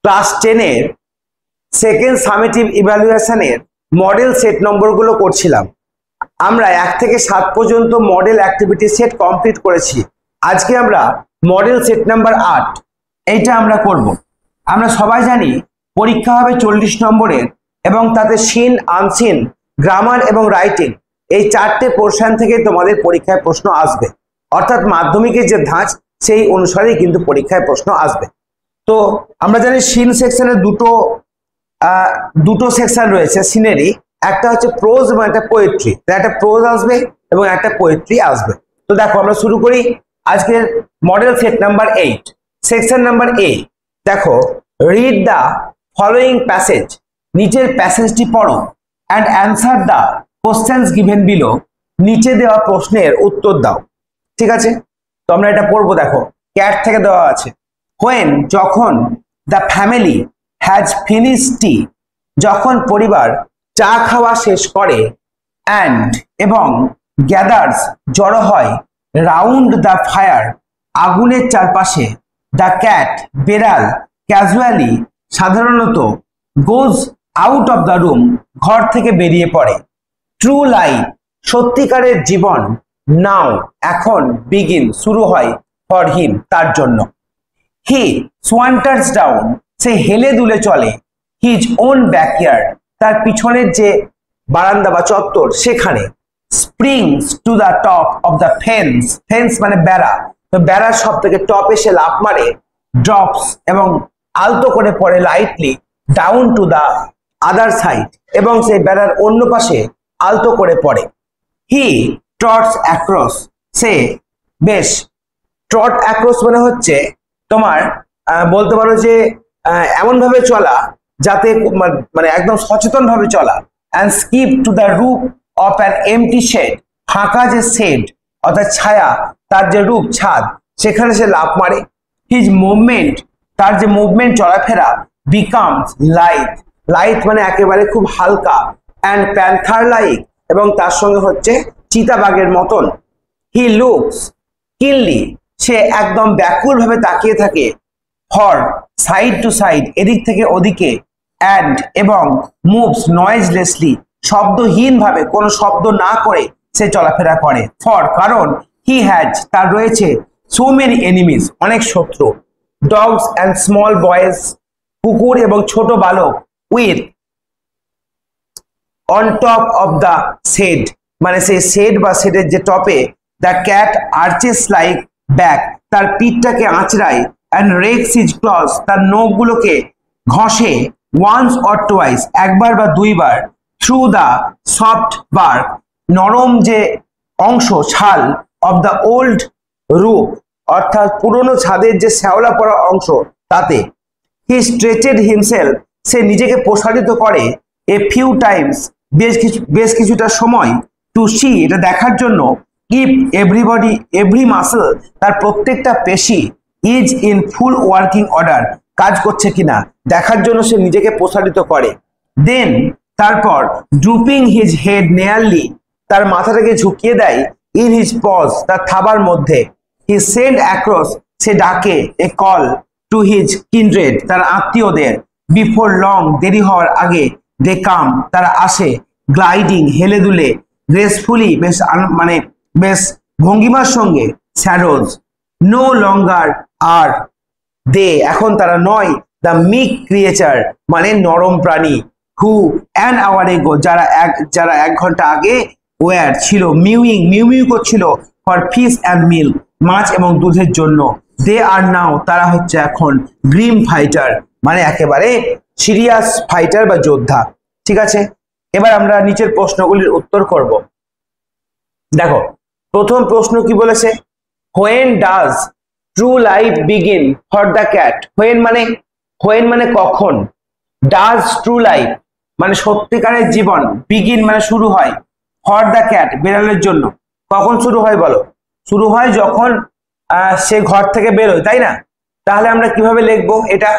Class 10 এর second summative ইভ্যালুয়েশনের model set নম্বরগুলো করছিলাম। আমরা 1 থেকে 7 পর্যন্ত মডেল অ্যাক্টিভিটি সেট কমপ্লিট করেছি। আজকে আমরা মডেল সেট নাম্বার 8 এইটা আমরা করব। আমরা সবাই জানি পরীক্ষা হবে 40 নম্বরের এবং তাতে সিন, আনসিন, গ্রামার এবং রাইটিং এই 4টে পোর্শন থেকে তোমাদের পরীক্ষায় প্রশ্ন আসবে। অর্থাৎ মাধ্যমিকের যে ধাঁচ সেই অনুসারেই কিন্তু পরীক্ষায় প্রশ্ন আসবে। তো আমরা জানি সিন সেকশনের দুটো সেকশন রয়েছে সিনেরই, একটা হচ্ছে প্রোজ এবং একটা পোয়েট্রি। একটা প্রোজ আসবে এবং একটা পোয়েট্রি আসবে। তো দেখো আমরা শুরু করি আজকের model set number 8 section number A. দেখো, রিড দ্য ফলোয়িং প্যাসেজ, নিচের প্যাসেজটি পড়ো and answer the questions given below, নিচে দেওয়া প্রশ্নের উত্তর দাও। ঠিক আছে, তো আমরা এটা পড়বো। দেখো, ক্যাট থেকে দেওয়া আছে, হোয়েন যখন, দ্য ফ্যামিলি হ্যাজ ফিনিশ টি যখন পরিবার চা খাওয়া শেষ করে, অ্যান্ড এবং গ্যাদার্স জড়ো হয়, রাউন্ড দ্য ফায়ার আগুনের চারপাশে, দ্য ক্যাট বেড়াল ক্যাজুয়ালি সাধারণত, গোজ আউট অফ দ্য রুম ঘর থেকে বেরিয়ে পড়ে, ট্রু লাইফ সত্যিকারের জীবন, নাও এখন, বিগিন শুরু হয়, ফর হিম তার জন্য, হি সোয়ান্টার্স ডাউন সে হেলে দুলে চলে, হিজ ওন ব্যাকইয়ার্ড তার পিছনের যে বারান্দা বা চত্বর সেখানে, springs to the top of the fence, fence মানে বেড়া, তো বেড়ার সব থেকে টপে সে লাফ মারে, ড্রপস এবং আলতো করে পড়ে lightly down to the other side এবং সেই বেড়ার অন্য পাশে আলতো করে পড়ে, হি ট্রটস অ্যাক্রস সে বেশ, ট্রট অ্যাক্রস মানে হচ্ছে তোমার বলতে পারো যে এমন ভাবে চলা যাতে মানে একদম সচেতন ভাবে চলা, and skip to the roof of an empty shed ফাঁকা যে শেড অর্থাৎ ছায়া তার যে রূপ ছাদ সেখানে সে লাফ মারে, হিজ মুভমেন্ট তার যে মুভমেন্ট চলাফেরা, বিকামস লাইট, লাইট মানে একেবারে খুব হালকা, অ্যান্ড প্যান্থার লাইক এবং তার সঙ্গে হচ্ছে চিতাবাঘের মতন, হি লুকস কিনলি সে একদম ব্যাকুল ভাবে তাকিয়ে থাকে, ফর সাইড টু সাইড এদিক থেকে ওদিকে, অ্যান্ড এবং মুভস নয়েজলেসলি শব্দহীন ভাবে কোনো শব্দ না করে সে চলাফেরা করে, ফর কারণ, হি হ্যাজ তার রয়েছে, সো মেনি এনিমিজ অনেক শত্রু, ডগস অ্যান্ড স্মল বয়েজ কুকুর এবং ছোট বালক, with on top of the shed মানে সেই শেড বা শেডের যে টপে, the cat arches like back তার পিঠটাকে আঁচড়ায়, অ্যান্ড রেক্স হিজ ক্লস তার নখগুলোকে ঘষে, ওয়ান্স অর টোয়াইস একবার বা দুইবার, থ্রু দ্য সফট বার্ক নরম যে অংশ ছাল, অফ দ্য ওল্ড রুফ অর্থাৎ পুরনো ছাদের যে শ্যাওলা পড়া অংশ তাতে, হি স্ট্রেচেড হিমসেলফ সে নিজেকে প্রসারিত করে, এ ফিউ টাইমস বেশ কিছুটা সময়, টু সি এটা দেখার জন্য, ইফ এভরিবডি এভরি মাসল তার প্রত্যেকটা পেশি, is in full working order কাজ করছে কিনা দেখার জন্য সে নিজেকে প্রসারিত করে, দেন তারপর, ড্রুপিং হিজ হেড নেয়ারলি তার মাথাটাকে ঝুঁকিয়ে দেয়, ইন হিজ পজ তার থাবার মধ্যে, হি সেন্ড অ্যাক্রস সে ডাকে, এ কল টু হিজ কিন্ড্রেড তার আত্মীয়দের, বিফোর লং দেরি হওয়ার আগে, দে কাম তারা আসে, গ্লাইডিং হেলে দুলে, গ্রেসফুলি বেশ মানে বেশ ভঙ্গিমার সঙ্গে, শ্যাডোজ নো লঙ্গার আর দে এখন তারা নয়, দ্য মিক ক্রিয়েচার মানে নরম প্রাণী, হু অ্যান আওয়ার এগো যারা 1 ঘন্টা আগে, ওয়ার ছিল, মিউইং মিউ করছিল, ফর ফিশ অ্যান্ড মিল্ক মাছ এবং দুধের জন্য, দে আর নাও তারা হচ্ছে এখন, গ্রিম ফাইটার মানে একেবারে সিরিয়াস ফাইটার বা যোদ্ধা। ঠিক আছে, এবার আমরা নিচের প্রশ্নগুলির উত্তর করব। দেখো, প্রথম প্রশ্ন কি বলেছে, when does true life begin for the cat, when মানে কখন, ডাজ ট্রু লাইফ মানে সত্যিকারের জীবন, বিগিন মানে শুরু হয়, ফর দ্য ক্যাট বেড়ালের জন্য, কখন শুরু হয় বলো, শুরু হয় যখন সে ঘর থেকে বেরোয়, তাই না? তাহলে আমরা কিভাবে লিখবো এটা?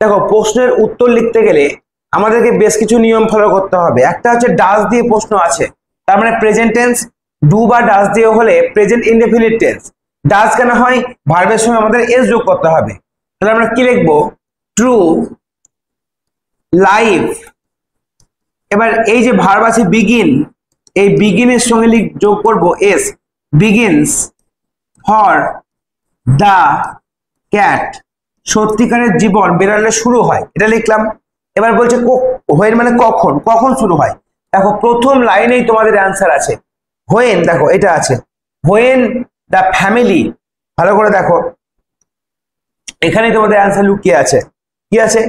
দেখো, প্রশ্নের উত্তর লিখতে গেলে আমাদেরকে বেশ কিছু নিয়ম ফলো করতে হবে। একটা হচ্ছে ডাজ দিয়ে প্রশ্ন আছে, তার মানে প্রেজেন্ট টেন্স, ডু বা ডাজ দিয়ে হলে প্রেজেন্ট ইনডেফিনিট টেন্স, ডাজ কেন হয়, ভার্বের সঙ্গে আমাদের এস যোগ করতে হবে। তাহলে আমরা কি লিখবো, ট্রু লাইফ। এবার এই যে ভার্ব আছে বিগিন, এই বিগিনের সঙ্গে যোগ করব S, begins for the cat, সত্যিকারের জীবন বেড়ালে শুরু হয়, এটা লিখলাম। এবার বলছে হোয়েন মানে কখন, কখন শুরু হয়। দেখো প্রথম লাইনেই তোমাদের অ্যান্সার আছে হোয়েন, দেখো এটা আছে হোয়েন দ্য ফ্যামিলি, ভালো করে দেখো এখানেই তোমাদের অ্যান্সার লুকিয়ে আছে, কি আছে,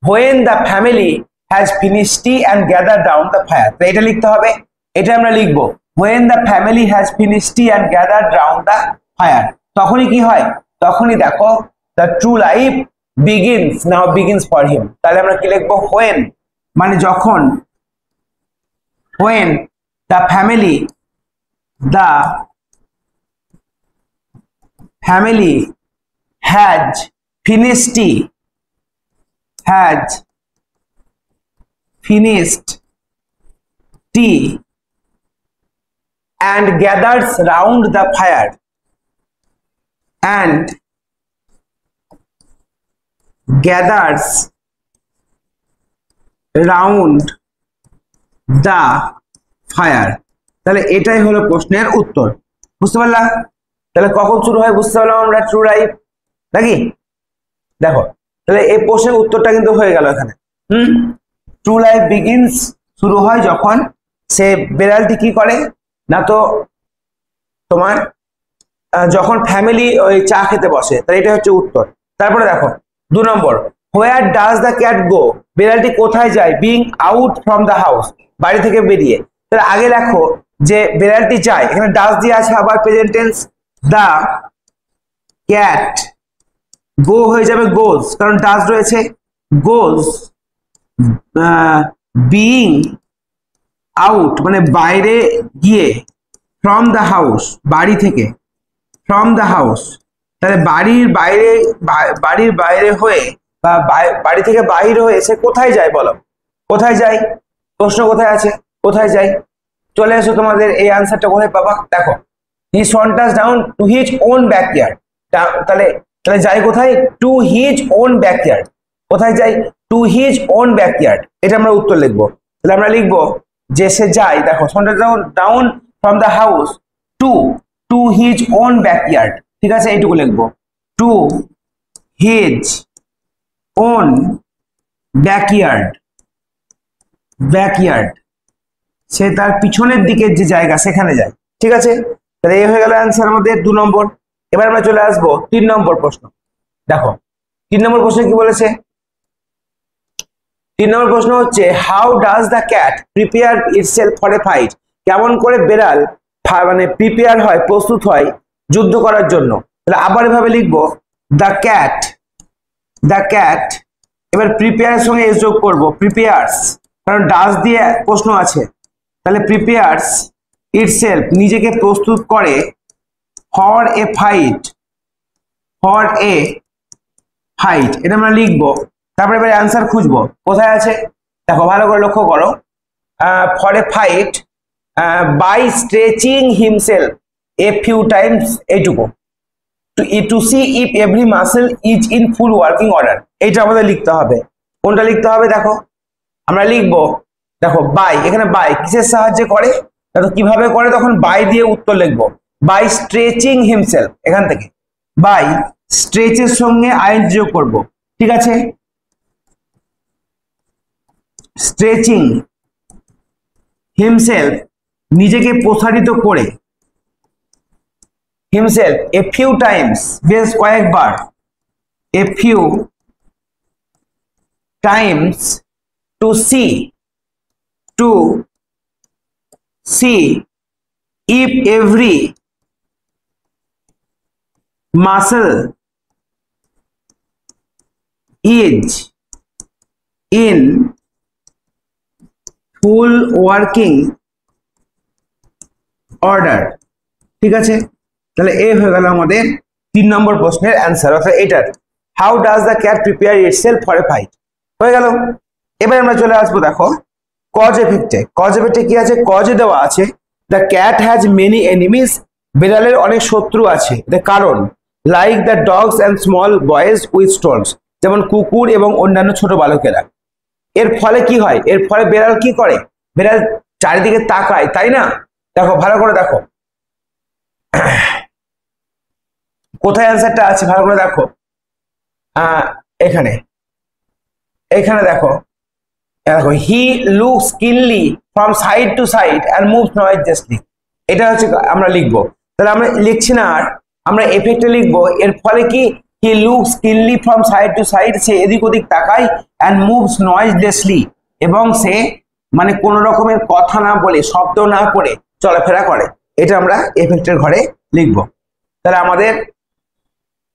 when the family has finished T and gather down the fire, তো এটা লিখতে হবে, এটা আমরা লিখবো when the family has finished T and gather down the fire, তখনই কি হয়, তখনই দেখো the true life begins, now begins for him, তাহলে আমরা কি লিখবো হোয়েন মানে যখন, when the family has finished tea and gathers round the fire তাহলে এটাই হলো প্রশ্নের উত্তর, বুঝতে পারলাম। তাহলে কখন শুরু হয় বুঝতে পারলাম আমরা, ট্রু লাইফ নাকি। দেখো তাহলে এই প্রশ্নের উত্তরটা কিন্তু হয়ে গেল এখানে। ট্রু লাইফ বিগিনস শুরু হয় যখন সে বেড়ালটি কি করে না, তো তোমার যখন ফ্যামিলি ওই চা খেতে বসে, তাহলে এটা হচ্ছে উত্তর। তারপরে দেখো 2 নম্বর, হোয়ার ডাজ দ্য ক্যাট গো, বেড়ালটি কোথায় যায়, being out from the house, বাড়ি থেকে বেরিয়ে। তাহলে আগে দেখো যে বেড়ালটি যায়, এখানে ডাজ দিয়ে আছে, আবার প্রেজেন্ট টেন্স, দ্য ক্যাট গো হয়ে যাবে গোজ, কারণ ডাজ রয়েছে, গোজ বিং আউট মানে বাইরে গিয়ে, ফ্রম দ্য হাউস বাড়ি থেকে, ফ্রম দ্য হাউস, তাহলে বাড়ির বাইরে হয়ে বা বাড়ি থেকে বাহির হয়ে সে কোথায় যায় বলো, কোথায় যায়, প্রশ্ন কোথায় আছে, কোথায় যায়, চলে এসো তোমাদের এই আনসারটা কোথায় পাবা, দেখো he saunters down to his own backyard, তাহলে যাই কোথায়, টু হিজ ওন ব্যাকইয়ার্ড, কোথায় যাই, টু হিজ ওন ব্যাকইয়ার্ড, এটা আমরা উত্তর লিখবো। তাহলে আমরা লিখবো যে সে যায়, দেখো saunters down from the house to his own backyard, ঠিক আছে, এইটুকু লিখবো, টু হিজ ওন ব্যাকইয়ার্ড, সে তার পিছনের দিকের যে জায়গা সেখানে যায়, ঠিক আছে। তাহলে এই হয়ে গেল অ্যান্সার আমাদের 2 নম্বর। এবার আমরা চলে আসবো 3 নম্বর প্রশ্ন। দেখো 3 নম্বর প্রশ্নে কি বলেছে, 3 নম্বর প্রশ্ন হচ্ছে how does the cat prepare itself for a fight, কেমন করে বেড়াল মানে প্রিপেয়ার হয়, প্রস্তুত হয় যুদ্ধ করার জন্য। তাহলে আবার এভাবে লিখবো দ্য ক্যাট, এবার প্রিপেয়ারের সঙ্গে এস যোগ করবো, প্রিপেয়ার্স, কারণ ডাজ দিয়ে প্রশ্ন আছে, তাহলে প্রিপেয়ার্স ইটসেলফ নিজেকে প্রস্তুত করে, ফর এ ফাইট, এটা আমরা লিখবো। তারপরে এবার অ্যান্সার খুঁজবো কোথায় আছে, দেখো ভালো করে লক্ষ্য করো, for a fight by stretching himself a few times, এইটুকু, to see if every muscle is in full working order, এইটা আমাদের লিখতে হবে। কোনটা লিখতে হবে দেখো, আমরা লিখবো, দেখো বাই, এখানে বাই কিসের সাহায্যে করে, দেখো কিভাবে করে, তখন বাই দিয়ে উত্তর লিখবো, বাই স্ট্রেচিং হিমসেলফ, এখান থেকে বাই স্ট্রেচের সঙ্গে আইন যোগ করব, ঠিক আছে, স্ট্রেচিং হিমসেলফ নিজেকে প্রসারিত করে, হিমসেলফ এ ফিউ টাইমস বেশ কয়েকবার, a few times to see if every muscle is in full working order, ঠিক আছে। তাহলে এই হয়ে গেল আমাদের 3 নম্বর প্রশ্নের অ্যান্সার, অর্থাৎ এটার how does the cat prepare itself for a fight হয়ে গেল। এবার আমরা চলে আসবো দেখো কজ এফেক্টে। কজ এফেক্টে কি আছে, কজে দেওয়া আছে the cat has many enemies, বিড়ালের অনেক শত্রু আছে, কারণ like the dogs and small boys with Stones, যেমন কুকুর এবং অন্যান্য ছোট বালকেরা। এর ফলে কি হয়? এর ফলে বেড়াল কি করে? বেড়াল চারিদিকে তাকায়, তাই না? দেখো ভালো করে দেখো কোথায় অ্যান্সারটা আছে, ভালো করে দেখো। এখানে এখানে দেখো দেখো he looks keenly from side to side and moves noiselessly. এটা হচ্ছে আমরা লিখবো। তাহলে আমরা লিখছি না, আর আমরা এফেক্টে লিখবো। এর ফলে কি? হি looks keenly from side to side, সে এদিক ওদিক তাকায়, অ্যান্ড মুভস নয়েজলেসলি, এবং সে মানে কোন রকমের কথা না বলে, শব্দ না করে চলাফেরা করে। এটা আমরা এফেক্টের ঘরে লিখবো। তাহলে আমাদের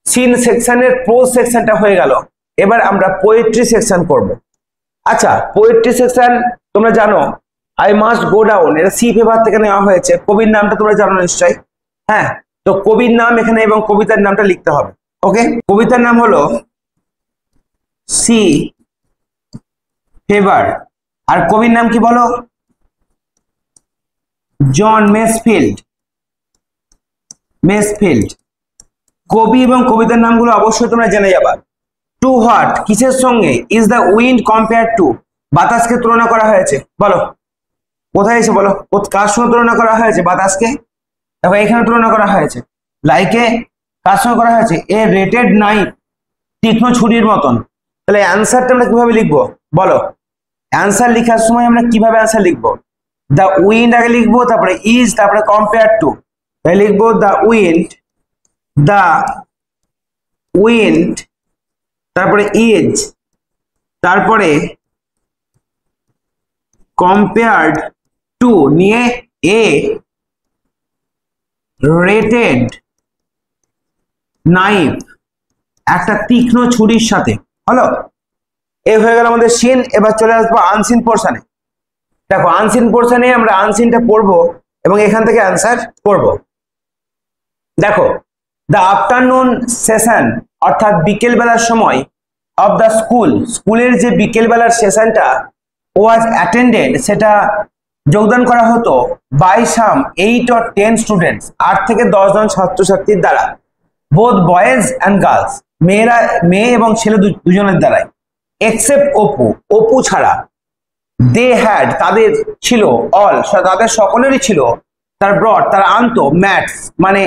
সিন সেকশনের প্রোজ সেকশনটা হয়ে গেল। এবার আমরা পোয়েট্রি সেকশন করব। আচ্ছা, পোয়েট্রি সেকশন তোমরা জানো, আই মাস্ট গো ডাউন, এটা সি পেপার থেকে নেওয়া হয়েছে। কবির নামটা তোমরা জানো নিশ্চয়ই। হ্যাঁ, তো কবির নাম এখানে এবং কবিতার নামটা লিখতে হবে। ওকে, কবিতার নাম হলো সি ফেভার, আর কবির নাম কি বলো? জন মেসফিল্ড। মেসফিল্ড। কবি এবং কবিতার নামগুলো অবশ্যই তোমরা জেনে যাবা। টু হোয়াট, কিসের সঙ্গে? Is the wind compare to, বাতাসকে তুলনা করা হয়েছে। বলো কোথায় এসে বলো, কার সঙ্গে তুলনা করা হয়েছে? বাতাসকে। দেখো এখানে তুলনা করা হয়েছে। লাইকে কার সঙ্গে করা হয়েছে? এ রেটেড নাইফ, তীক্ষ্ণ ছুরির মতন। তাহলে অ্যান্সারটা আমরা কিভাবে লিখবো বলো? অ্যান্সার লেখার সময় আমরা কিভাবে অ্যান্সার লিখবো? দ্য উইন্ড আগে লিখবো, তারপরে ইজ, তারপরে কম্পেয়ার টু। তাহলে লিখবো দ্য উইন্ড, তারপরে ইজ, তারপরে কম্পেয়ার্ড টু নিয়ে এ রেটেড নাইফ, একটা তীক্ষ্ণ ছুরির সাথে। হলো, এ হয়ে গেল আমাদের সিন। এবার চলে আসবো আনসিন পোর্শনে। দেখো আনসিন পোর্শনে আমরা আনসিনটা পড়বো এবং এখান থেকে অ্যান্সার করব। দেখো, দ্য আফটারনুন সেশন, অর্থাৎ বিকেল বেলার সময়, অফ দ্য স্কুলের যে বিকেল বেলার সেশনটা ওয়াজ অ্যাটেন্ডেড, সেটা যোগদান করা হতো বাই সাম 8 or 10 স্টুডেন্টস, 8 থেকে 10 জন ছাত্রছাত্রীর দ্বারা, বোথ বয়েজ অ্যান্ড গার্লস, মেয়ে এবং ছেলে দুজনের দ্বারাই, এক্সেপ্ট অপু ছাড়া, দে হ্যাড, তাদের ছিল, অল, তাদের সকলেরই ছিল, তারা আনতো, ম্যাটস মানে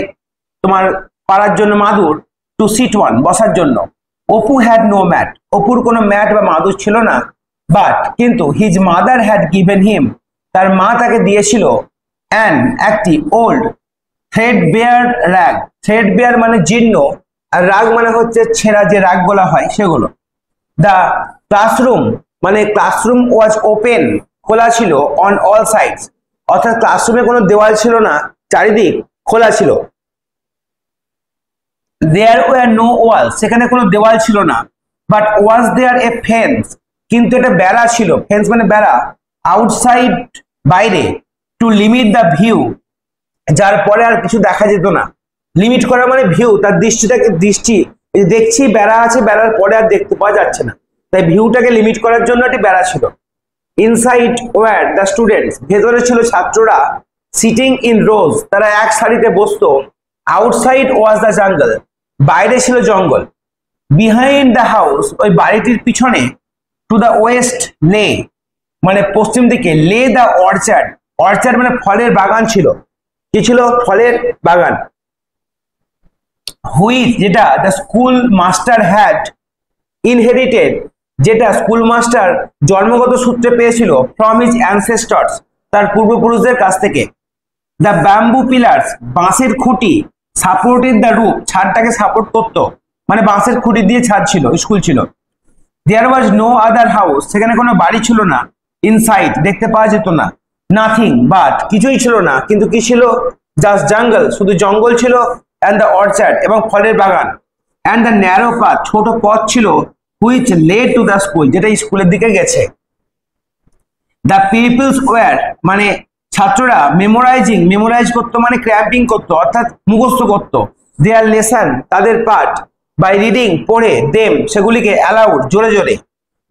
তোমার পাড়ার জন্য মাদুর, টু সিট ওয়ান, বসার জন্য। অপু হ্যাড নো ম্যাট, অপুর কোনো ম্যাট বা মাদুর ছিল না। বাট, কিন্তু, his mother had given him, তার মা তাকে দিয়েছিল, একটি ওল্ড থ্রেডবেয়ার র্যাগ, থ্রেডবেয়ার মানে জীর্ণ, আর রাগ মানে হচ্ছে ছেঁড়া, যে রাগ বলা হয় সেগুলো। দ্য ক্লাসরুম মানে ক্লাসরুম ওয়াজ ওপেন, খোলা ছিল, অন অল সাইডস, অর্থাৎ ক্লাসরুমে কোনো দেওয়াল ছিল না, চারিদিক খোলা ছিল। দেয়ার ওয়ার নো ওয়াল, সেখানে কোনো দেওয়াল ছিল না। But was there a fence, কিন্তু এটা বেড়া ছিল, ফেন্স মানে বেড়া, আউটসাইড, বাইরে, টু লিমিট দ্য ভিউ, যার পরে আর কিছু দেখা যেত না। লিমিট করা মানে ভিউ, তার দৃষ্টি দেখছি বেড়া আছে, বেড়ার পরে আর দেখতে পাওয়া যাচ্ছে না, তাই ভিউটাকে লিমিট করার জন্য একটি বেড়া ছিল। ইনসাইড ওয়ার দ্য স্টুডেন্টস, ভেতরে ছিল ছাত্ররা, সিটিং ইন রোজ, তারা এক সারিতে বসতো। আউটসাইড ওয়াজ দ্য জঙ্গল, বাইরে ছিল জঙ্গল। বিহাইন্ড দ্য হাউস, ওই বাড়িটির পিছনে, টু দ্য ওয়েস্ট লে, মানে পশ্চিম দিকে, লে দ্য অর্চার্ড, অর্চার্ড মানে ফলের বাগান ছিল। কি ছিল? ফলের বাগান। হুইচ, যেটা the school master had inherited, যেটা স্কুল মাস্টার জন্মগত সূত্রে পেয়েছিল, ফ্রম হিজ অ্যানসেস্টরস, তার পূর্বপুরুষদের কাছ থেকে। দ্য ব্যাম্বু পিলার্স, বাঁশের খুঁটি, সাপোর্টেড দ্য রুফ, ছাদটাকে সাপোর্ট করতো, মানে বাঁশের খুঁটি দিয়ে ছাদ ছিল, স্কুল ছিল। দেয়ার ওয়াজ নো আদার হাউস, সেখানে কোনো বাড়ি ছিল না। ইনসাইড, দেখতে পাওয়া যেত না। নাথিং বাট, কিছুই ছিল না, কিন্তু কি ছিল? জাস্ট জঙ্গল, শুধু জঙ্গল ছিল। অ্যান্ড দ্য অর্চার্ড, এবং ফলের বাগান। অ্যান্ড দ্য ন্যারো পাথ, ছোট পথ ছিল, which led to the school, যেটা স্কুলের দিকে গেছে। দ্য পিপলস ওয়ার, মানে ছাত্ররা, মেমোরাইজ করতো, মানে ক্র্যাম্পিং করতো, অর্থাৎ মুখস্থ করতো। দেয়ার লেসন, তাদের পাঠ, বাই রিডিং, পড়ে, দেম, সেগুলিকে, অ্যালাউড, জোরে জোরে।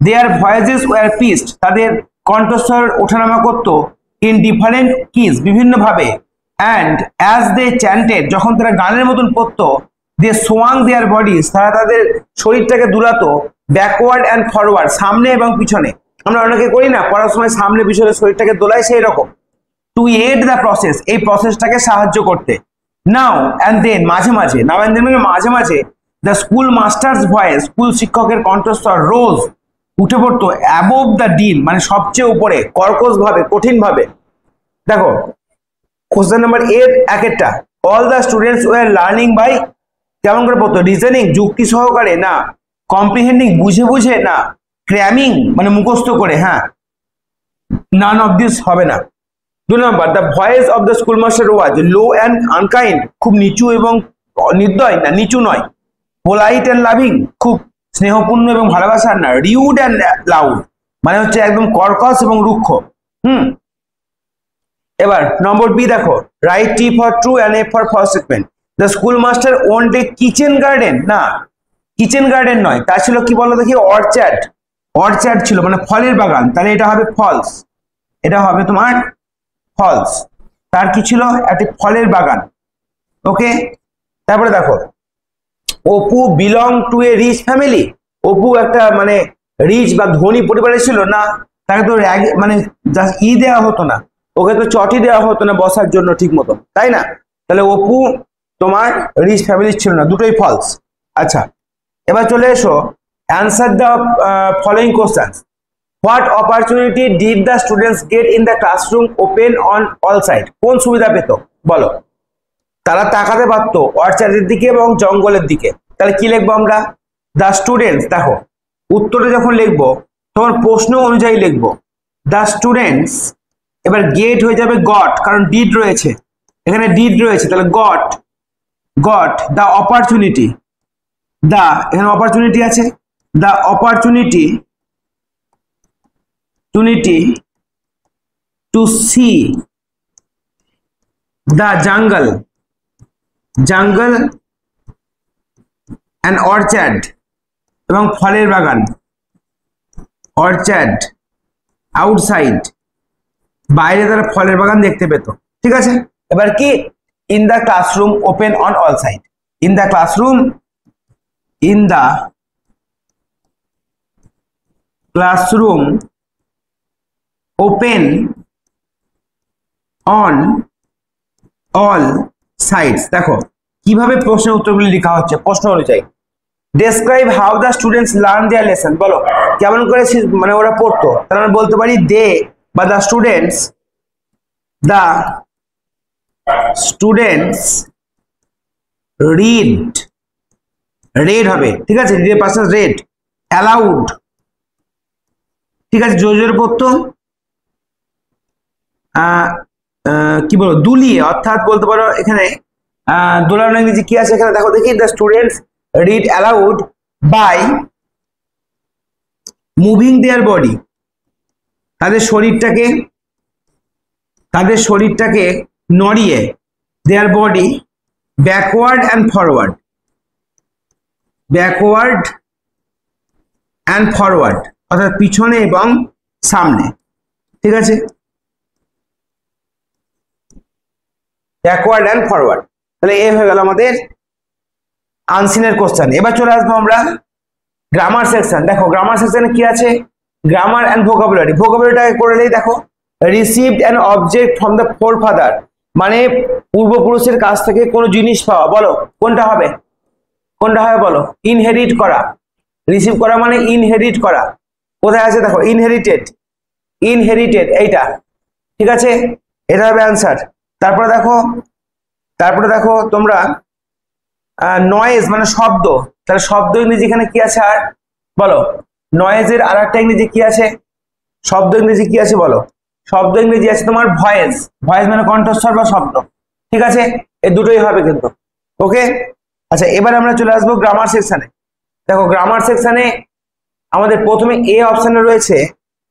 দেয়ার ভয়েসেস ওয়ার পিচড, তাদের কণ্ঠস্বর ওঠানামা করতো, ইন ডিফারেন্ট কিজ, বিভিন্নভাবে। অ্যান্ড অ্যাজ দে চ্যান্টেড, যখন তারা গানের মতন পড়তো, দে সোয়াং দেয়ার বডিজ, তারা তাদের শরীরটাকে দুলাতো ব্যাকওয়ার্ড অ্যান্ড ফরওয়ার্ড, সামনে এবং পিছনে। আমরা অনেকে করি না পড়ার সময় সামনে পিছনে শরীরটাকে দোলাই, সেই রকম। টু এড দ্য প্রসেস, এই প্রসেসটাকে সাহায্য করতে। নাও অ্যান্ড দেন, মাঝে মাঝে, নাও অ্যান্ড দেন মানে মাঝে মাঝে, the school masters voice, school শিক্ষকের কণ্ঠস্বর রোজ, উঠে পড়তো অ্যাবোভ দ্য ডিন, মানে সবচেয়ে উপরে, কর্কশ ভাবে, কঠিন ভাবে। দেখো কোশ্চেন নাম্বার এর এক একটা, all the students were learning by, কেমন করে পড়তো? রিজনিং, যুক্তি সহকারে, না কম্প্রিহেন্ডিং, বুঝে বুঝে, না ক্র্যামিং মানে মুখস্থ করে, হ্যাঁ নান অফ দিস হবে না। 2 number, the voice of the school master was low and unkind, খুব নিচু এবং নির্দয়, না নিচু নয়। পোলাইট অ্যান্ড লাভিং, খুব স্নেহপূর্ণ এবং ভালোবাসার, না রিউড অ্যান্ড লাউড, মানে হচ্ছে একদম কর্কশ এবং রুক্ষ। এবার নম্বর বি দেখো, write T for true and a for false statement. The school master owned a kitchen garden, না কিচেন গার্ডেন নয়, তা ছিল কি বলো দেখি, অর্চার্ড, অর্চার্ড ছিল মানে ফলের বাগান, তাহলে এটা হবে ফলস, এটা হবে তোমার ফলস। তার কি ছিল? একটি ফলের বাগান। ওকে, তারপরে দেখো, Apu belong to a rich family, Apu একটা মানে রিচ বা ধনী পরিবারে ছিল, না তাকে তো মানে দেওয়া হতো না, ওকে তো চটি দেওয়া হতো না বসার জন্য ঠিক মতো, তাই না? তাহলে অপু তোমার রিচ ফ্যামিলি ছিল না, দুটোই ফলস। আচ্ছা, এবার চলে এসো, answer the following questions. What opportunity did the students get in the classroom open on all side, কোন সুবিধা পেত বলো? তারা তাকাতে পারতো অর্চার্ডের দিকে এবং জঙ্গলের দিকে। তাহলে কি লিখবো আমরা? দ্য স্টুডেন্টস, দেখো উত্তরে যখন লিখবো তখন প্রশ্ন অনুযায়ী লিখবো দ্য স্টুডেন্টস, এবার গেট হয়ে যাবে গট, কারণ ডিড রয়েছে এখানে, ডিড রয়েছে, তাহলে got, got the opportunity, the এখানে অপরচুনিটি আছে, the opportunity to see the jungle and orchard, এবং ফলের বাগান, অর্চার্ড আউটসাইড, বাইরে তারা ফলের বাগান দেখতে পেত। ঠিক আছে, এবার কি, in the classroom open on all side, in the classroom, in the classroom open on all sides. দেখো কিভাবে প্রশ্নের উত্তরগুলি লেখা হচ্ছে প্রশ্ন অনুযায়ী। Describe how the students learn there lesson, বলো কেমন করে মানে ওরা পড়তো? তাহলে আমরা বলতে পারি দে বা দ্য স্টুডেন্টস রিড, রেড হবে, ঠিক আছে, রিডের পাশে রেড, অ্যালাউড, ঠিক আছে, জোরে জোরে পড়তো, কি বলবো, দুলিয়ে, অর্থাৎ বলতে পারো এখানে দোলানো ইংরেজি কি আছে এখানে দেখো দেখি, the students read aloud by moving their body, তাদের শরীরটাকে নড়িয়ে, their body backward and forward, অর্থাৎ পিছনে এবং সামনে। ঠিক আছে, ব্যাকওয়ার্ড অ্যান্ড ফরওয়ার্ড। তাহলে এ হয়ে গেল আমাদের আনসিনের কোশ্চেন। এবার চলে আসবো আমরা গ্রামার সেকশন। দেখো গ্রামার সেকশনে কি আছে, গ্রামার অ্যান্ড ভোকাবুলারি। ভোকাবুলারিটাকে করলেই দেখো, received an object from the forefather, মানে পূর্বপুরুষের কাছ থেকে কোনো জিনিস পাওয়া, বলো কোনটা হবে বলো? ইনহেরিট করা, রিসিভ করা মানে ইনহেরিট করা। কোথায় আছে দেখো, ইনহেরিটেড, এইটা, ঠিক আছে, এটা হবে অ্যান্সার। তারপরে দেখো তোমরা নয়েজ মানে শব্দ, তাহলে শব্দ ইংরেজি এখানে কি আছে আর বলো? নয়েজের আর একটা ইংরেজি কি আছে? শব্দ ইংরেজি কি আছে বলো? শব্দ ইংরেজি আছে তোমার ভয়েস, মানে কণ্ঠস্বর বা শব্দ। ঠিক আছে, এই দুটোই হবে কিন্তু। ওকে, আচ্ছা এবার আমরা চলে আসবো গ্রামার সেকশনে। দেখো গ্রামার সেকশনে আমাদের প্রথমে এ অপশনে রয়েছে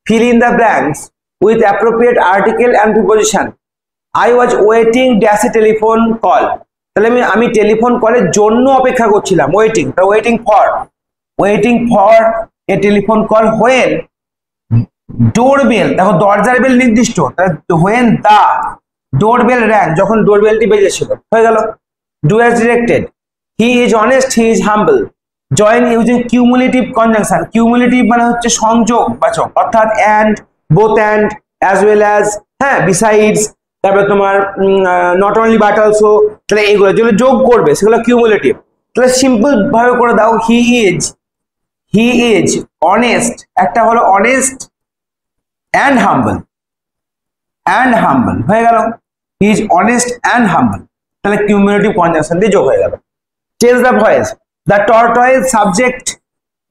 fill in the blanks with appropriate article and preposition. I was waiting dash a telephone call, তাহলে আমি টেলিফোন কলের জন্য অপেক্ষা করছিলাম, waiting for a telephone call when doorbell, দেখো দরজার বেল নির্দিষ্ট, হোয়েন দা ডোরবেল র্যাং, যখন ডোরবেলটি বেজেছিল, হয়ে গেল। Do as directed, he is honest, he is humble. Join using cumulative conjunction. Cumulative মানে হচ্ছে সংযোগ বাচক, অর্থাৎ and, both and, as well as, হ্যাঁ, বিসাইডস, তারপরে তোমার নট অনলি বাট অলসো, তাহলে এইগুলো যেগুলো যোগ করবে সেগুলো কিউমুলেটিভ। তাহলে সিম্পল ভাবে করে দাও, হি ইজ অনেস্ট, একটা হলো অনেস্ট অ্যান্ড হাম্বল হয়ে গেল, হি ইজ অনেস্ট অ্যান্ড হাম্বল, তাহলে কিউমুলেটিভ কনজাংশন দিয়ে যোগ হয়ে গেল। Change the voice. The টর্টয়েজ subject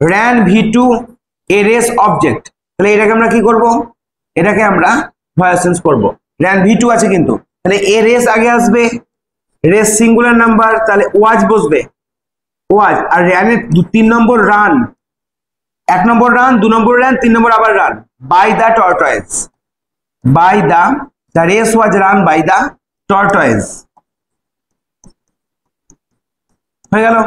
ran v2 a race object, তাহলে এটাকে আমরা কি করব, এটাকে আমরা ভয়েস চেঞ্জ করব। ran v2 আছে কিন্তু, তাহলে a race আগে আসবে, রেস সিঙ্গুলার নাম্বার, তাহলে ওয়াজ বসবে, ওয়াজ, আর ran এর 3 নম্বর রান, 1 নম্বর রান, 2 নম্বর রান, 3 নম্বর আবার run, by the tortoise, by the race was run by the tortoise হয়ে গেল।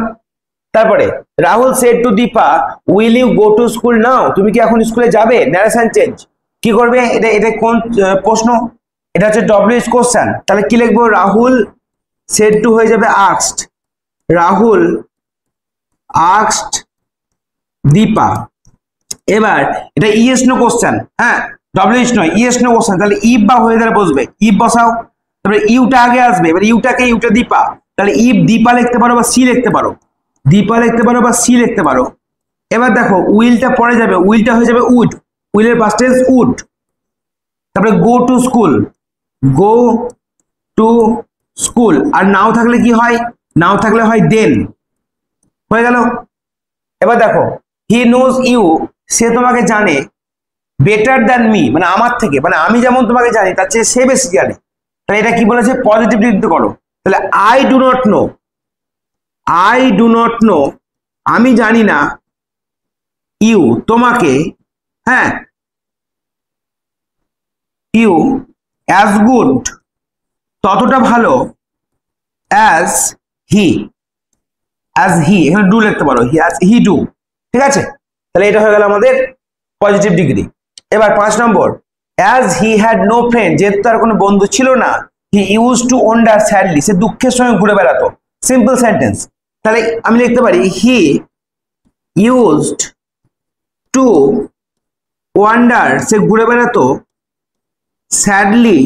তারপরে Rahul said to Dipa, will you go to school now, তুমি কি এখন স্কুলে যাবে? ন্যারেশন চেঞ্জ কি করবে, এটা কোন প্রশ্ন, এটা হচ্ছে ডব্লিউএইচ কোশ্চেন, তাহলে কি লিখবো, রাহুল সেড টু হয়ে যাবে আস্কড, রাহুল আস্কড দীপা। এবার এটা ইয়েস নো কোশ্চেন, হ্যাঁ, ডব্লিউএইচ নয়, ইয়েস নো কোশ্চেন, তাহলে ইফ বা হয়ে দ্বারা বসবে, ইফ বসাও, তারপরে ইউটা আগে আসবে, এবার ইউটা দীপা, তাহলে ইফ দীপা লিখতে পারো বা সি লিখতে পারো, দীপা লিখতে পারো বা সি লিখতে পারো। এবার দেখো উইলটা পরে যাবে, উইলটা হয়ে যাবে উড, উইলের পাস্ট টেন্স উড, তারপরে go to school, go to school, আর নাও থাকলে কি হয়, নাও থাকলে হয় দেন, হয়ে গেল। এবার দেখো হি নোজ ইউ, সে তোমাকে জানে, বেটার দ্যান মি মানে আমার থেকে, মানে আমি যেমন তোমাকে জানি তার চেয়ে সে বেশি জানে, তাহলে এটা কি বলেছে, পজিটিভ লিখতে করো, তাহলে I do not know, I do not know আমি জানি না, ইউ তোমাকে, হ্যাঁ, ইউ অ্যাজ গুড ততটা ভালো, অ্যাজ হি, এখানে ডু লিখতে পারো, হি ডু, ঠিক আছে, তাহলে এটা হয়ে গেল আমাদের পজিটিভ ডিগ্রি। এবার 5 number, as he had no friend, যেহেতু তার কোনো বন্ধু ছিল না, he use to wander sadly, সে দুঃখের সঙ্গে ঘুরে বেড়াতো, সিম্পল সেন্টেন্স, তাহলে আমি লিখতে পারি হি ইউজড টু ওয়ান্ডার, সে ঘুরে বেড়াতো, স্যাডলি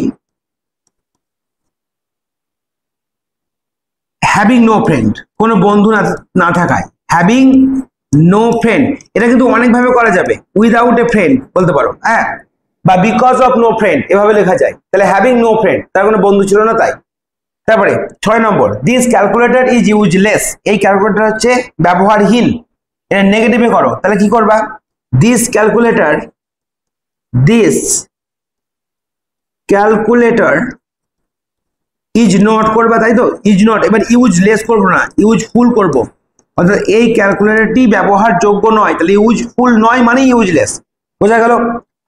হ্যাভিং নো ফ্রেন্ড, কোনো বন্ধু না থাকায়, হ্যাভিং নো ফ্রেন্ড, এটা কিন্তু অনেকভাবে করা যাবে, উইদাউট এ ফ্রেন্ড বলতে পারো, হ্যাঁ, বা বিকজ অফ নো ফ্রেন্ড এভাবে লেখা যায়, তাহলে হ্যাভিং নো ফ্রেন্ড, তার কোনো বন্ধু ছিল না তাই। তারপরে 6 নম্বর, দিস ক্যালকুলেটর ইজ ইউজলেস, এই ক্যালকুলেটর হচ্ছে ব্যবহারহীন, এটা নেগেটিভে করো, তাহলে কি করবা, দিস ক্যালকুলেটর ইজ নট করবা, তাই তো, ইজ নট, এবার ইউজলেস করবো না, ইউজফুল করবো, অর্থাৎ এই ক্যালকুলেটরটি ব্যবহারযোগ্য নয়, তাহলে ইউজফুল নয় মানে ইউজলেস, বোঝা গেল।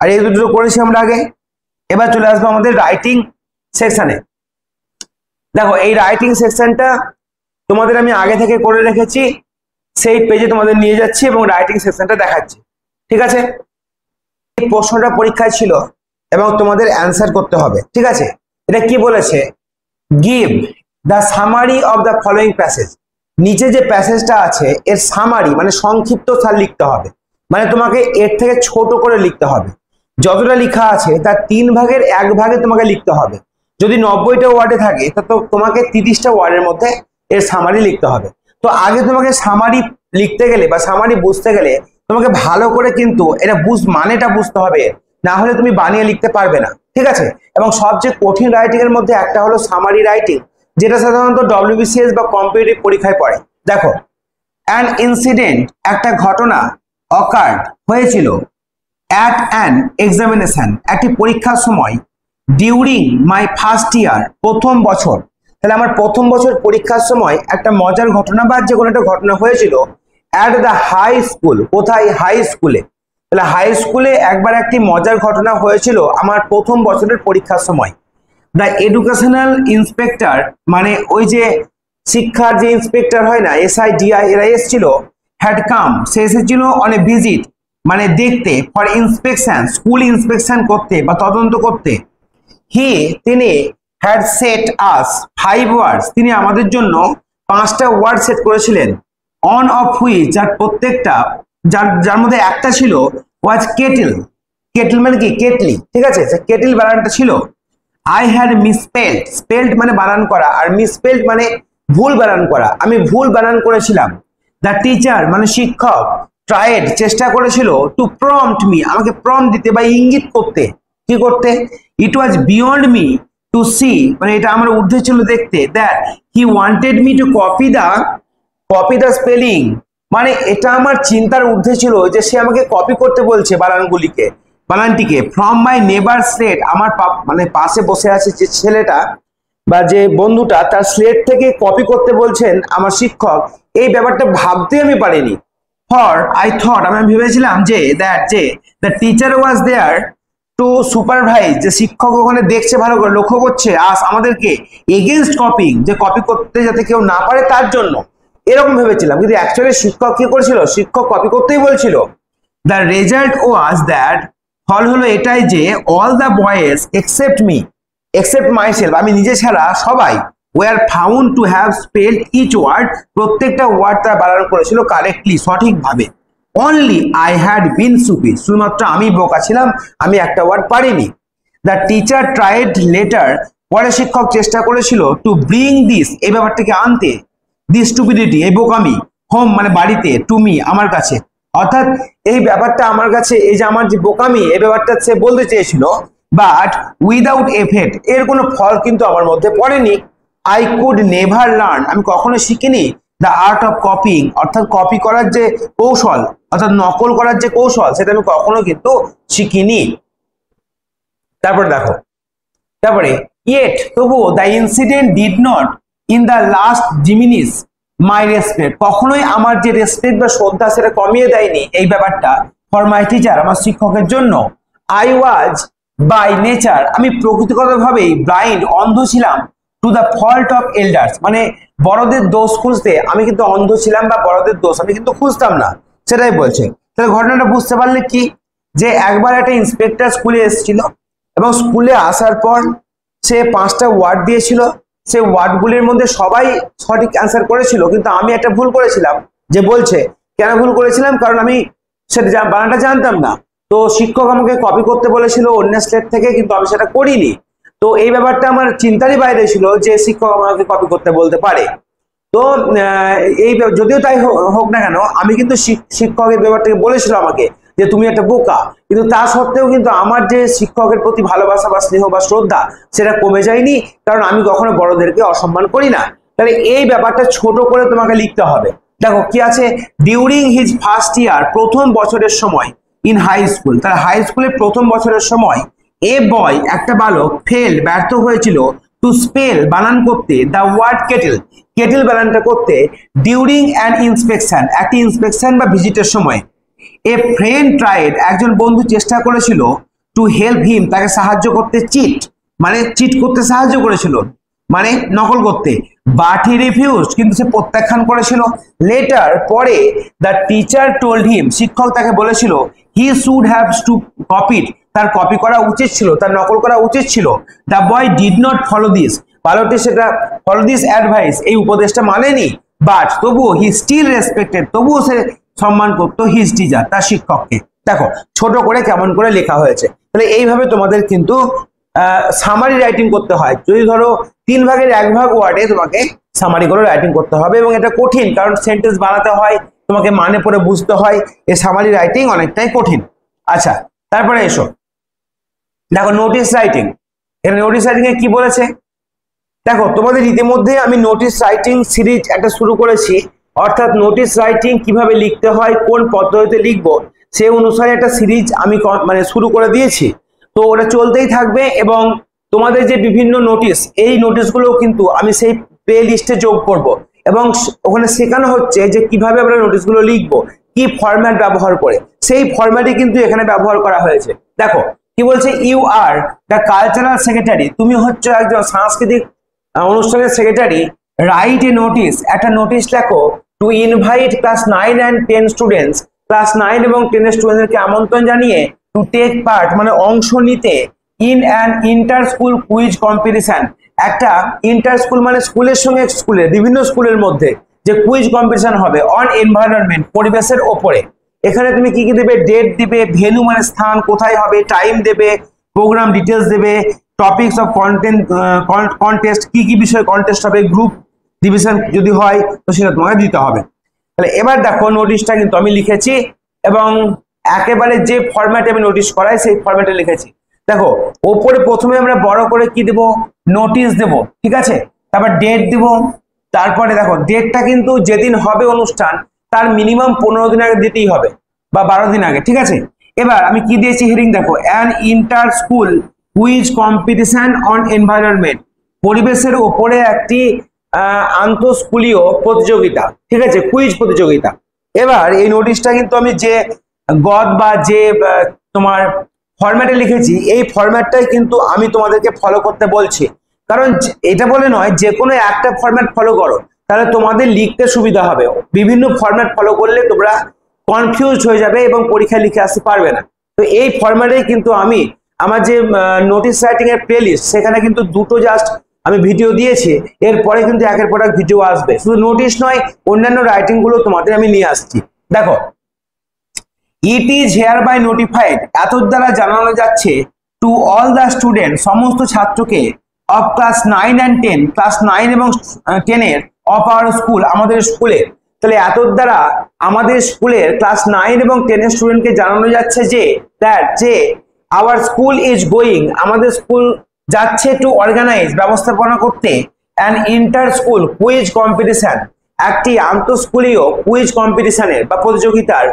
আর এই দুটো করেছি আমরা আগে। এবার চলে আসবো আমাদের রাইটিং সেকশনে। দেখো এই রাইটিং সেকশনটা তোমাদের আমি আগে থেকে করে রেখেছি, সেই পেজে তোমাদের নিয়ে যাচ্ছি এবং রাইটিং সেকশনটা দেখাচ্ছি, ঠিক আছে। এই প্রশ্নটা পরীক্ষায় ছিল এবং তোমাদের অ্যান্সার করতে হবে, ঠিক আছে। এটা কি বলেছে, give the summary of the following passage, নিচে যে প্যাসেজটা আছে এর সামারি মানে সংক্ষিপ্ত সার লিখতে হবে, মানে তোমাকে এর থেকে ছোট করে লিখতে হবে, যতটা লেখা আছে তার 3 ভাগের 1 ভাগে তোমাকে লিখতে হবে। যদি 90টা ওয়ার্ডে থাকে তো তোমাকে 30টা ওয়ার্ডের মধ্যে এর সামারি লিখতে হবে। তো আগে তোমাকে সামারি লিখতে গেলে বা সামারি বুঝতে গেলে তোমাকে ভালো করে কিন্তু এটা মানেটা বুঝতে হবে, না হলে তুমি বানিয়ে লিখতে পারবে না, ঠিক আছে। এবং সবচেয়ে কঠিন রাইটিং এর মধ্যে একটা হলো সামারি রাইটিং, যেটা সাধারণত ডব্লিউবিসিএস বা কম্পিটিটিভ পরীক্ষায় পড়ে। দেখো, অ্যান ইনসিডেন্ট একটা ঘটনা, অকার্ড হয়েছিল, অ্যাট অ্যান এক্সামিনেশন একটি পরীক্ষার সময়, ডিউরিং মাই ফার্স্ট ইয়ার প্রথম বছর, তাহলে আমার প্রথম বছর পরীক্ষার সময় একটা মজার ঘটনা বা যে কোনো একটা ঘটনা হয়েছিল, অ্যাট দ্য হাই স্কুল, কোথায়, হাই স্কুলে, তাহলে হাই স্কুলে একবার একটি মজার ঘটনা হয়েছিল আমার প্রথম বছরের পরীক্ষার সময়। দ্য এডুকেশনাল ইন্সপেক্টর মানে ওই যে শিক্ষার যে ইন্সপেক্টর হয় না, SIDI, এরা এসেছিল, হ্যাড কাম, সে এসেছিল অন এ ভিজিট মানে দেখতে, ফর ইন্সপেকশন স্কুল ইন্সপেকশন করতে বা তদন্ত করতে, তিনি হ্যাড সেট আস 5 ওয়ার্ডস, তিনি আমাদের জন্য 5টা ওয়ার্ড সেট করেছিলেন, অন অফ হুইচ, যার প্রত্যেকটা যার মধ্যে একটা ছিল ওয়াজ কেটেল। কেটেল মানে কি? কেটলি, ঠিক আছে? কেটেল বানানটা ছিল। আই হ্যাড মিসস্পেল্ড, স্পেল্ড মানে বানান করা, আর মিসস্পেল্ড মানে ভুল বানান করা, আমি ভুল বানান করেছিলাম। দ্য টিচার মানে শিক্ষক, ট্রাইড চেষ্টা করেছিল, টু প্রম্পট মি আমাকে প্রম্পট দিতে বা ইঙ্গিত করতে, কি করতে? ইট ওয়াজ বিয়ন্ড মি টু সি মানে এটা আমার ঊর্ধ্বে ছিল দেখতে, that he wanted me two copy the spelling, মানে এটা আমার চিন্তার ঊর্ধ্বে ছিল যে সে আমাকে কপি করতে বলছে বানানটিকে ফ্রম মাই নেবার স্লেট, আমার মানে পাশে বসে আছে যে ছেলেটা বা যে বন্ধুটা, তার স্লেট থেকে কপি করতে বলছেন আমার শিক্ষক, এই ব্যাপারটা ভাবতে আমি পারিনি। ফর আই থট আমি ভেবেছিলাম যে the teacher was there to supervise, যে শিক্ষক ওখানে দেখছে, ভালো করে লক্ষ্য করছে আমাদেরকে, এগেইনস্ট কপিং, যে কপি করতে যাতে কেউ না পারে তার জন্য, এরকম ভেবেছিলাম। কিন্তু অ্যাকচুয়ালি শিক্ষক কি করেছিল? শিক্ষক কপি করতেই বলছিল। দ্য রেজাল্ট ওয়াজ দ্যাট, ফল হলো এটাই যে all the boys except myself, আমি নিজে ছাড়া সবাই, were found to have spelled each word, প্রত্যেকটা ওয়ার্ড তারা বানান করেছিল কারেক্টলি, সঠিকভাবে। Only I had been stupid, শুধুমাত্র আমি বোকা ছিলাম, আমি একটা ওয়ার্ড পারিনি। দ্য টিচার ট্রাইড লেটার, পরে শিক্ষক চেষ্টা করেছিল, টু ব্রিং দিস, এই ব্যাপারটাকে আনতে, দিস স্টুপিডিটি, এই বোকামি, হোম মানে বাড়িতে, টু মি আমার কাছে, অর্থাৎ এই ব্যাপারটা আমার কাছে, এই যে আমার যে বোকামি, এই ব্যাপারটা সে বলতে চেয়েছিল, বাট উইদাউট এফেক্ট, এর কোনো ফল কিন্তু আমার মধ্যে পড়েনি। আই কুড নেভার লার্ন, আমি কখনো শিখিনি, দ্য আর্ট অফ কপিং, অর্থাৎ কপি করার যে কৌশল, অর্থাৎ নকল করার যে কৌশল, সেটা আমি কখনো কিন্তু শিখিনি। তারপরে দেখো, তারপরে ইয়েট, তবুও the incident did not in the last diminish my respect, কখনোই আমার যে রেসপেক্ট বা শ্রদ্ধা সেটা কমিয়ে দেয়নি এই ব্যাপারটা, ফর মাই টিচার, আমার শিক্ষকের জন্য। আই ওয়াজ বাই নেচার, আমি প্রকৃতিগতভাবেই ব্লাইন্ড, অন্ধ ছিলাম, to the fault of elders, মানে বড়দের দোষ খুঁজতে আমি কিন্তু অন্ধ ছিলাম, বা বড়দের দোষ আমি কিন্তু খুঁজতাম না, সেটাই বলছে। তাহলে ঘটনাটা বুঝতে পারলে কি, যে একবার একটা ইন্সপেক্টর স্কুলে এসেছিল, এবং স্কুলে আসার পর সে 5টা ওয়ার্ড দিয়েছিল, সেই ওয়ার্ডগুলির মধ্যে সবাই সঠিক অ্যান্সার করেছিল, কিন্তু আমি একটা ভুল করেছিলাম। যে বলছে কেন ভুল করেছিলাম, কারণ আমি সেটা বানানটা জানতাম না, তো শিক্ষক আমাকে কপি করতে বলেছিল অন্য স্লেট থেকে, কিন্তু আমি সেটা করিনি। তো এই ব্যাপারটা আমার চিন্তারই বাইরে ছিল যে শিক্ষক আমাকে কপি করতে বলতে পারে। তো এই যদিও তাই হোক না কেন, আমি কিন্তু শিক্ষকের ব্যাপারটাকে বলেছিল আমাকে যে তুমি একটা বোকা, কিন্তু তা সত্ত্বেও কিন্তু আমার যে শিক্ষকের প্রতি ভালোবাসা বা স্নেহ বা শ্রদ্ধা সেটা কমে যায়নি, কারণ আমি কখনো বড়দেরকে অসম্মান করি না। তাহলে এই ব্যাপারটা ছোট করে তোমাকে লিখতে হবে। দেখো কি আছে, ডিউরিং হিজ ফার্স্ট ইয়ার, প্রথম বছরের সময়, ইন হাই স্কুল, তাহলে হাই স্কুলের প্রথম বছরের সময়, এ বয় একটা বালক ফেল ব্যর্থ হয়েছিল, টু স্পেল বানান করতে, দ্য ওয়ার্ড কেটেল, কেটেল বানানটা করতে, ডিউরিং অ্যান ইন্সপেকশন, একটি ইন্সপেকশন বা ভিজিটের সময়। এ ফ্রেন্ড ট্রাইড, একজন বন্ধু চেষ্টা করেছিল, টু হেল্প হিম, তাকে সাহায্য করতে, চিট মানে চিট করতে সাহায্য করেছিল, মানে নকল করতে, বাট হি রিফিউজড, কিন্তু সে প্রত্যাখ্যান করেছিল। লেটার, পরে, দ্য টিচার টোল্ড হিম, শিক্ষক তাকে বলেছিল, he should have to copied, তার কপি করা উচিত ছিল, তার নকল করা উচিত ছিল। The boy did not follow this, বালকটি সেটা ফলো দিস অ্যাডভাইস, এই উপদেশটা মানেনি, বাট তবুও হি স্টিল রেসপেক্টেড, তবুও সে সম্মান করতো হিজ টিচার, তার শিক্ষককে। দেখো ছোট করে কেমন করে লেখা হয়েছে। তাহলে এইভাবে তোমাদের কিন্তু সামারি রাইটিং করতে হয়। যদি ধরো 3 ভাগের 1 ভাগ ওয়ার্ডে তোমাকে সামারি করে রাইটিং করতে হবে, এবং এটা কঠিন, কারণ সেন্টেন্স বানাতে হয়, তোমাকে মানে পড়ে বুঝতে হয়, এই সামারি রাইটিং অনেকটাই কঠিন। আচ্ছা, তারপরে এসো দেখো নোটিস রাইটিং। এখানে নোটিস রাইটিং এ কি বলেছে দেখো, তোমাদের ইতিমধ্যে আমি নোটিস রাইটিং সিরিজ একটা শুরু করেছি, অর্থাৎ নোটিস রাইটিং কিভাবে লিখতে হয়, কোন পদ্ধতিতে লিখবো, সেই অনুসারে একটা সিরিজ আমি মানে শুরু করে দিয়েছি। তো ওটা চলতেই থাকবে, এবং তোমাদের যে বিভিন্ন নোটিস, এই নোটিশগুলো কিন্তু আমি সেই প্লে লিস্টে যোগ করব, এবং ওখানে শেখানো হচ্ছে যে কিভাবে আমরা নোটিশগুলো লিখবো, কি ফরম্যাট ব্যবহার করে, সেই ফরম্যাটই কিন্তু এখানে ব্যবহার করা হয়েছে। দেখো কি বলছে, you are the cultural secretary, তুমি হচ্ছে একজন সাংস্কৃতিক অনুষ্ঠানের সেক্রেটারি, রাইট এ নোটিস, একটা নোটিশ লেখো, to invite class 9 and 10 students, class 9 এবং 10 এর স্টুডেন্টদেরকে আমন্ত্রণ জানিয়ে, টু টেক পার্ট মানে অংশ নিতে, in an inter school quiz competition, একটা ইন্টার স্কুল মানে স্কুলের সঙ্গে স্কুলের বিভিন্ন স্কুলের মধ্যে যে কুইজ কম্পিটিশন হবে অন এনভায়রনমেন্ট, পরিবেশের ওপরে। এখানে তুমি কি কি দেবে, ডেট দিবে, ভেন্যু মানে স্থান কোথায় হবে, টাইম দেবে, প্রোগ্রাম ডিটেলস দেবে, টপিকস অফ কন্টেস্ট, কি কি বিষয়ে কন্টেস্ট হবে, গ্রুপ ডিভিশন যদি হয় তো সেটা তোমাকে দিতে হবে। তাহলে এবার দেখো নোটিশটা কিন্তু আমি লিখেছি এবং একেবারে যে ফরম্যাটে আমি নোটিশ করাই সেই ফরম্যাটে লিখেছি। দেখো ওপরে প্রথমে আমরা বড় করে কি দেব, নোটিশ দেব, ঠিক আছে, তারপর ডেট দেব, তারপরে দেখো ডেটটা কিন্তু যেদিন হবে অনুষ্ঠান তার মিনিমাম 15 দিন আগে দিতেই হবে বা 12 দিন আগে, ঠিক আছে। এবার আমি কি দিয়েছি হেডিং দেখো, an inter school quiz competition on environment, পরিবেশের উপরে একটি আন্তঃস্কুলীয় প্রতিযোগিতা, ঠিক আছে, কুইজ প্রতিযোগিতা। এবার এই নোটিশটা কিন্তু আমি যে গদ বা যে তোমার ফরম্যাটে লিখেছি এই ফরম্যাটটাই কিন্তু আমি তোমাদেরকে ফলো করতে বলছি, কারণ এটা বলে নয় যে কোনো একটা ফরম্যাট ফলো করো, তাহলে তোমাদের লিখতে সুবিধা হবে। বিভিন্ন ফরম্যাট ফলো করলে তোমরা কনফিউজ হয়ে যাবে এবং পরীক্ষায় লিখে আসতে পারবে না। তো এই ফরম্যাটেই কিন্তু আমি আমার যে নোটিশ রাইটিং এর প্লেলিস্ট সেখানে কিন্তু দুটো জাস্ট আমি ভিডিও দিয়েছি, এরপরে কিন্তু একের পর এক ভিডিও আসবে। শুধু নোটিশ নয়, অন্যান্য রাইটিং গুলো তোমাদের আমি নিয়ে আসছি। দেখো, it is hereby notified, এত দ্বারা জানানো যাচ্ছে, টু অল দ্য স্টুডেন্ট, সমস্ত ছাত্রকে, অফ ক্লাস 9 and 10, ক্লাস 9 এবং 10 এর, অফ আওয়ার স্কুল, আমাদের স্কুলে। তাহলে এত দ্বারা আমাদের স্কুলের ক্লাস 9 এবং 10 এর স্টুডেন্টকে জানানো যাচ্ছে যে দ্যাট যে আওয়ার স্কুল ইজ গোয়িং, আমাদের স্কুল যাচ্ছে, টু অর্গানাইজ, ব্যবস্থাপনা করতে, an inter school quiz competition, একটি আন্তঃস্কুলীয় কুইজ কম্পিটিশনের বা প্রতিযোগিতার,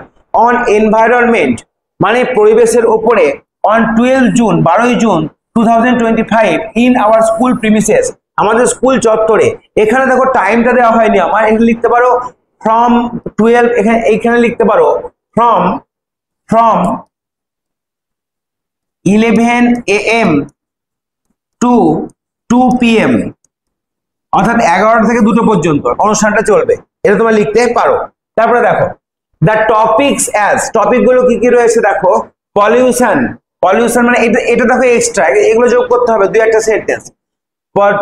অন এনভায়রনমেন্ট মানে পরিবেশের ওপরে, অন 12 জুন 12ই June 2025 in our school premises, আমাদের স্কুল চত্বরে। এখানে দেখো টাইমটা দেওয়া হয়নি আমার, এখানে লিখতে পারো ফ্রম 12, এখানে লিখতে পারো ফ্রম 11 AM টু 2 PM, অর্থাৎ 11টা থেকে 2টো পর্যন্ত অনুষ্ঠানটা চলবে, এটা তোমরা লিখতে পারো। তারপরে দেখো দ্য টপিকস অ্যাজ, টপিক গুলো কি কি রয়েছে দেখো, পলিউশন, পলিউশন মানে এটা দেখো এক্সট্রা, এগুলো যোগ করতে হবে দুই একটা সেন্টেন্স।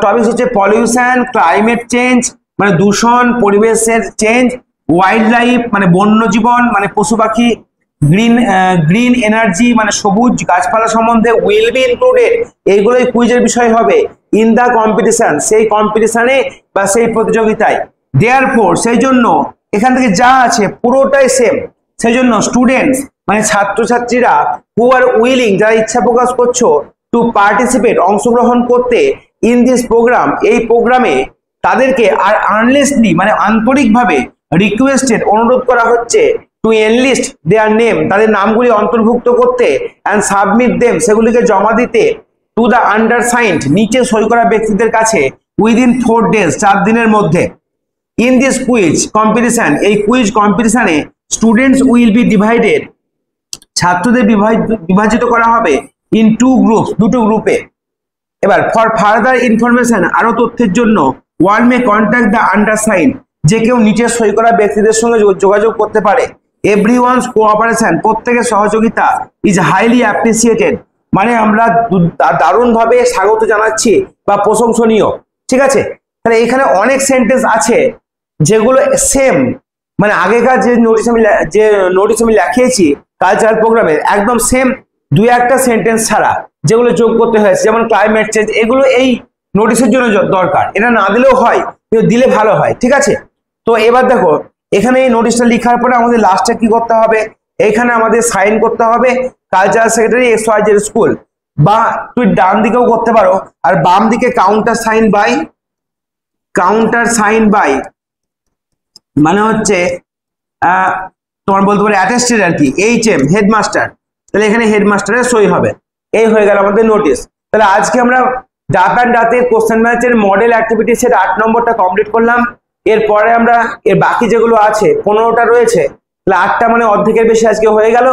টপিকস হচ্ছে পলিউশন, ক্লাইমেট চেঞ্জ মানে দূষণ, পরিবেশের চেঞ্জ, ওয়াইল্ড লাইফ মানে বন্যজীবন মানে পশু পাখি, গ্রিন এনার্জি মানে সবুজ গাছপালা সম্বন্ধে, উইল বি ইনক্লুডেড, এইগুলোই কুইজের বিষয় হবে, ইন দা কম্পিটিশন, সেই কম্পিটিশনে বা সেই প্রতিযোগিতায়। দেয়ারফর, সেই জন্য এখান থেকে যা আছে পুরোটাই সেম, সেই জন্য স্টুডেন্টস মানে ছাত্রছাত্রীরা, হু আর উইলিং, যারা ইচ্ছা প্রকাশ করছো, টু পার্টিসিপেট, অংশগ্রহণ করতে, ইন দিস প্রোগ্রাম, এই প্রোগ্রামে, তাদেরকে আর আর্নেস্টলি মানে আন্তরিকভাবে, রিকোয়েস্টেড, অনুরোধ করা হচ্ছে, টু এনলিস্ট দেয়ার নেম, তাদের নামগুলি অন্তর্ভুক্ত করতে, অ্যান্ড সাবমিট দেম, সেগুলিকে জমা দিতে, টু দ্য আন্ডারসাইন্ড, নিচে সই করা ব্যক্তিদের কাছে, উইদিন 4 days, 4 দিনের মধ্যে। ইন দিস কুইজ কম্পিটিশন, এই কুইজ কম্পিটিশনে, স্টুডেন্টস উইল বি ডিভাইডেড, ছাত্রদের বিভাজিত করা হবে, ইন 2 groups, 2টো গ্রুপে। এবার ফর ফার্দার ইনফরমেশন, আরো তথ্যের জন্য, one May contact the undersigned, যে কেউ নিচে সই করা ব্যক্তিদের সঙ্গে যোগাযোগ করতে পারে। এভরিওয়ানস কোঅপারেশন, প্রত্যেকের সহযোগিতা, ইজ হাইলি অ্যাপ্রিসিয়েটেড, মানে আমরা দারুণভাবে স্বাগত জানাচ্ছি বা প্রশংসনীয়, ঠিক আছে। তাহলে এখানে অনেক সেন্টেন্স আছে যেগুলো সেম, মানে আগেকার যে নোটিশ আমি লিখিয়েছি কালচারাল প্রোগ্রামে একদম সেম, দুই একটা সেন্টেন্স ছাড়া যেগুলো যোগ করতে হয়েছে, যেমন ক্লাইমেট চেঞ্জ, এগুলো এই নোটিশের জন্য দরকার, এটা না দিলেও হয় কিন্তু দিলে ভালো হয়, ঠিক আছে। তো এবার দেখো এখানে এই নোটিশটা লেখার পরে আমাদের লাস্টে কি করতে হবে, এখানে আমাদের সাইন করতে হবে, কালচারাল সেক্রেটারি XYZ স্কুল, বা তুই ডান দিকেও করতে পারো, আর বাম দিকে কাউন্টার সাইন বাই মানে হচ্ছে তোমার বলতে পারো অ্যাটেস্টেড আর কি, HM হেডমাস্টার, তাহলে এখানে হেডমাস্টারের সই হবে। এই হয়ে গেল আমাদের নোটিশ। তাহলে আজকে আমরা ডাপ অ্যান্ড ডাতের কোশ্চেন ম্যাচের মডেল অ্যাক্টিভিটি সেট 8 নম্বরটা কমপ্লিট করলাম। এরপরে আমরা এর বাকি যেগুলো আছে 15টা রয়েছে, তাহলে 8টা মানে অর্ধেকের বেশি আজকে হয়ে গেল,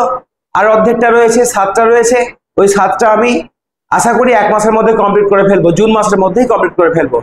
আর অর্ধেকটা রয়েছে 7টা রয়েছে, ওই 7টা আমি আশা করি 1 মাসের মধ্যে কমপ্লিট করে ফেলবো, জুন মাসের মধ্যেই কমপ্লিট করে ফেলবো।